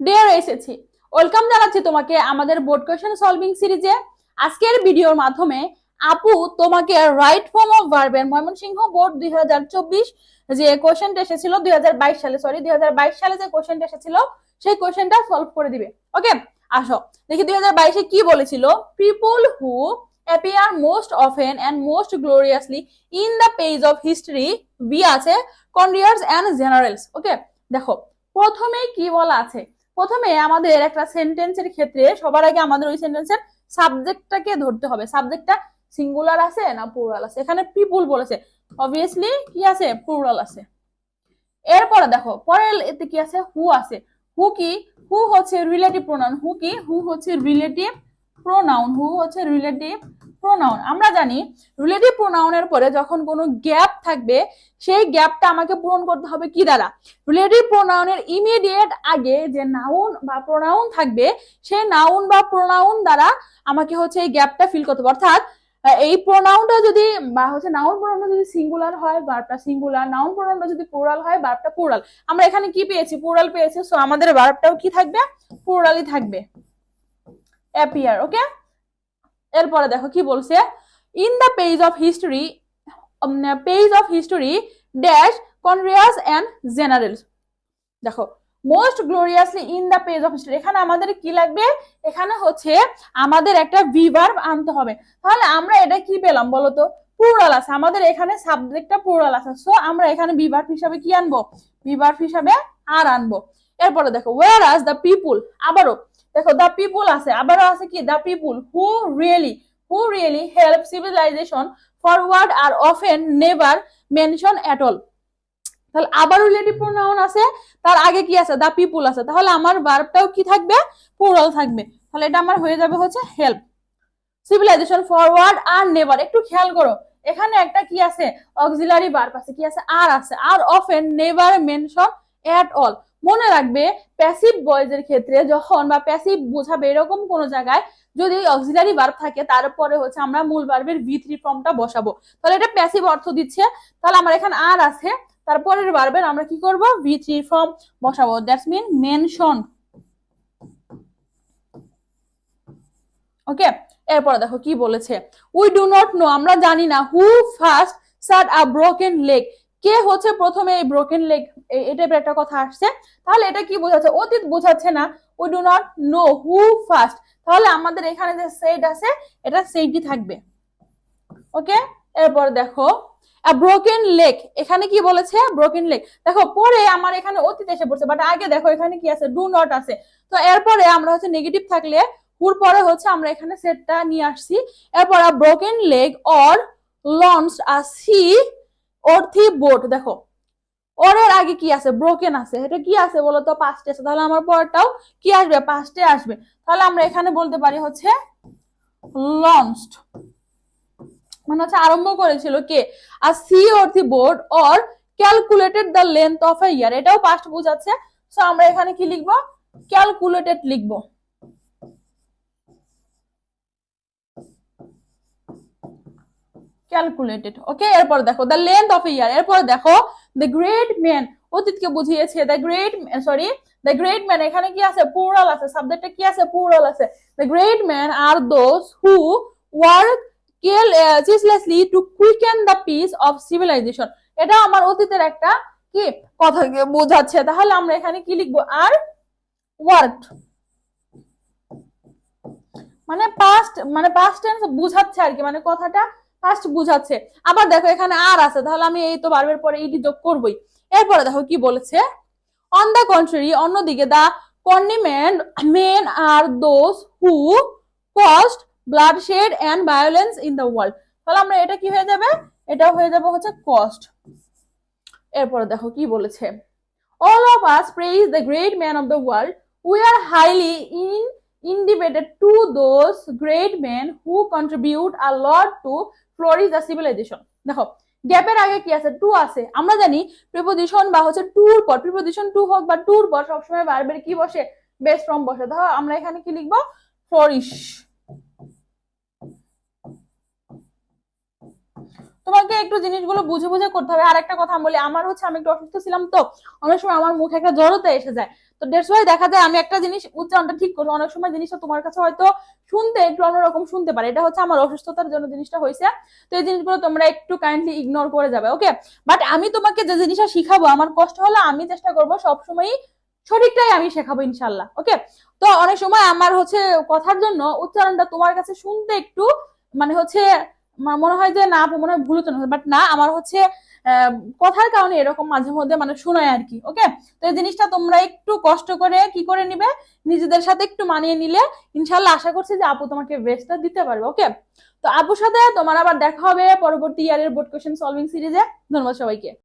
Deer এসেছি, welcome জানাচ্ছি তোমাকে আমাদের বোর্ড কোয়েশ্চেন সলভিং সিরিজে। আজকের ভিডিওর মাধ্যমে আপু তোমাকে রাইট ফর্ম অফ ভার্বের ময়মনসিংহ বোর্ড 2024 যে কোশ্চেনটা এসেছিল 2022 সালে, 2022 সালে যে কোশ্চেনটা এসেছিল সেই কোশ্চেনটা সলভ করে দিবে। ওকে, আসো দেখি 2022-এ কি বলেছিল। People who appear most often and most gloriously in the page of history be আছে কনরিয়ার্স এন্ড জেনারেলস। ওকে, দেখো প্রথমে কি বলা আছে। প্রথমে আমাদের একটা সেন্টেন্সের ক্ষেত্রে সবার আগে আমাদের ওই সেন্টেন্সের সাবজেক্টটাকে ধরতে হবে। সাবজেক্টটা সিঙ্গুলার আছে না প্লুরাল আছে। এখানে পিপুল বলেছে, অবভিয়াসলি কি আছে, প্লুরাল আছে। এরপরে দেখো পরের এতে কি আছে, হু আছে। হু কি, হু হচ্ছে রিলেটিভ প্রোনাউন। হু কি, হু হচ্ছে রিলেটিভ প্রোনাউন। হু হচ্ছে রিলেটিভ প্রোনাউন। আমরা জানি রিলেটিভ প্রোনাউনের পরে যখন কোনো গ্যাপ থাকবে সেই গ্যাপটা আমাকে পূরণ করতে হবে কি দ্বারা। রিলেটিভ প্রোনাউনের ইমিডিয়েট আগে যে নাউন বা প্রোনাউন থাকবে সেই নাউন বা প্রোনাউন দ্বারা আমাকে হচ্ছে এই গ্যাপটা ফিল করতে হবে। অর্থাৎ এই প্রোনাউনটা যদি বা হচ্ছে নাউন প্রোনাউনটা যদি সিঙ্গুলার হয় ভার্বটা সিঙ্গুলার, নাউন প্রোনাউনটা যদি প্লুরাল হয় ভার্বটা প্লুরাল। আমরা এখানে কি পেয়েছি, প্লুরাল পেয়েছি, সো আমাদের ভার্বটাও কি থাকবে, প্লুরালই থাকবে, অ্যাপিয়ার। ওকে, এরপরে দেখো কি বলছে, in the page of history dash conquerors and generals. দেখো most gloriously in the page of history, এখানে আমাদের কি লাগবে, এখানে হচ্ছে আমাদের একটা ভিভার্ব আনতে হবে। তাহলে আমরা এটা কি পেলাম বলতো, প্লুরাল আছে, আমাদের এখানে সাবজেক্টটা প্লুরাল আছে, সো আমরা এখানে ভিভার্ব হিসাবে কি আনবো, ভিভার্ব হিসাবে আর আনবো। এরপরে দেখো ওয়ার আস দ্য পিপুল, আবারও দেখো দ্য পিপুল আছে, আবারও আছে কি the people who really help civilisation forward are often never mention at all. তাহলে আবার রিলেটিভ প্রোনাউন আছে, তার আগে কি আছে, দা পিপুল আছে, তাহলে আমার ভার্বটাও কি থাকবে, প্লুরাল থাকবে। তাহলে এটা আমার হয়ে যাবে হচ্ছে হেল্প সিভিলাইজেশন ফরওয়ার্ড আর নেভার। একটু খেয়াল করো এখানে একটা কি আছে, অক্সিলারি ভার্ব আছে, কি আছে, আর আছে, আর often never mention at all. মনে রাখবে প্যাসিভ ভয়েসের ক্ষেত্রে যখন বা প্যাসিভ বোঝাবে এরকম কোন জায়গায় যদি অক্সিলারি ভার্ব থাকে তারপরে হচ্ছে আমরা মূল ভার্বের ভি3 ফর্মটা বসাবো, তাহলে এটা প্যাসিভ অর্থ দিচ্ছে। তাহলে আমার এখানে আর আছে, তারপরের ভার্বের আমরা কি করব, ভি3 ফর্ম বসাবো, দ্যাটস মিন মেনশন। ওকে, এরপরে দেখো কি বলেছে, উই ডু নট নো, আমরা জানি না, who first set a broken leg, কে হচ্ছে প্রথমে এই ব্রোকেন লেগ, এই টাইপের একটা কথা আসছে। তাহলে এটা কি বোঝাচ্ছে, অতীত বোঝাচ্ছে না, we do not know who first. তাহলে আমাদের এখানে যে সেড আছে এটা সেইটি থাকবে। ওকে, এরপর দেখো ব্রোকেন লেগ, এখানে কি বলেছে, ব্রোকেন লেগ। দেখো পরে আমার এখানে অতীত এসে পড়ছে, বাট আগে দেখো এখানে কি আছে, ডু নট আছে। তো এরপরে আমরা হচ্ছে নেগেটিভ থাকলে হুর পরে হচ্ছে আমরা এখানে সেটটা নিয়ে আসছি। এরপর broken leg or launch a seaworthy boat. দেখো ওরের আগে কি আছে, ব্রোকেন আছে, এটা কি আছে বলতো, পাস্টে আছে, তাহলে আমার পরটাও কি আসবে, পাস্টে আসবে। তাহলে আমরা এখানে বলতে পারি হচ্ছে লঞ্চড, মানে হচ্ছে আরম্ভ করেছিল কে, আর সি অর্থি বোর্ড অর calculated the length of a year, এটাও পাস্ট বোঝাচ্ছে। সো আমরা এখানে কি লিখবো, ক্যালকুলেটেড লিখবো। ক্যালকুলেটেড। ওকে, এরপর দেখো দ্য লেন্থ অফ এ ইয়ার, এরপর দেখো দ্য গ্রেট ম্যান, অতীতকে বুঝিয়েছে, দ্য গ্রেট ম্যান এখানে কি আছে, প্লুরাল আছে, সাবজেক্টে কি আছে, প্লুরাল আছে। The great man are those who work ceaselessly to quicken the peace of civilization, এটা আমার অতীতের একটা কি কথা বোঝাচ্ছে। তাহলে আমরা এখানে কি লিখবো, আর ওয়ার্কড, মানে পাস্ট টেন্স বুঝাচ্ছে আর কি, মানে কথাটা পাস্ট বুঝাচ্ছে। আবার দেখো এখানে আর আছে, তাহলে আমি এই তো ভার্বের পরে ইডি যোগ করবই। এরপরে দেখো কি বলেছে, অন দ্য কন্ট্রারি, অন্যদিকে the condiment men are those who cost bloodshed and violence in the world. তাহলে আমরা এটা কি হয়ে যাবে, এটা হয়ে যাবে হচ্ছে কস্ট। এরপরে দেখো কি বলেছে, all of us praise the great man of the world, we are highly indebted to those great men who contribute a lot to flourish the civilization। দেখো গ্যাপের আগে কি আছে, টু আছে। আমরা জানি প্রিপোজিশন বা হচ্ছে টুর পর, প্রিপোজিশন টু হোক বা টুর পর সবসময় ভার্বের কি বসে, বেস ফর্ম বসে। ধরো আমরা এখানে কি লিখবো, ফ্লোরিশ। তো তোমাকে একটু জিনিসগুলো বুঝে বুঝে করতে হবে। আর একটা কথা বলি, আমার হচ্ছে আমি একটু অসুস্থ ছিলাম, তো অনেক সময় আমার মুখে একটা জড়তা এসে যায়। তো দ্যাটস ওয়াই দেখা যায় আমি একটা জিনিস উচ্চারণটা ঠিক করি, অনেক সময় জিনিসটা তোমার কাছে হয়তো শুনতে একটু অন্যরকম শুনতে পারে। এটা হচ্ছে আমার অসুস্থতার জন্য জিনিসটা হয়েছে। তো এই জিনিসগুলো তোমরা একটু কাইন্ডলি ইগনোর করে যাবে, ওকে? বাট আমি তোমাকে যে জিনিসটা শিখাবো, আমার কষ্ট হলে আমি চেষ্টা করবো সবসময় সঠিকটাই আমি শেখাবো ইনশাল্লাহ, ওকে? তো অনেক সময় আমার হচ্ছে কথার জন্য উচ্চারণটা তোমার কাছে শুনতে একটু মানে হচ্ছে মনে হয় যে না, মনে হয় ভুল উচ্চারণ, বাট না, আমার হচ্ছে আহ, কথার কারণে এরকম মাঝে মধ্যে মানে শোনায় আর কি, ওকে? তো এই জিনিসটা তোমরা একটু কষ্ট করে কি করে নিবে, নিজেদের সাথে একটু মানিয়ে নিলে ইনশাল্লাহ আশা করছি যে আপু তোমাকে বেস্টটা দিতে পারবে, ওকে? তো আপুর সাথে তোমার আবার দেখা হবে পরবর্তী ইয়ারের বোর্ড কোশ্চেন সলভিং সিরিজে। ধন্যবাদ সবাইকে।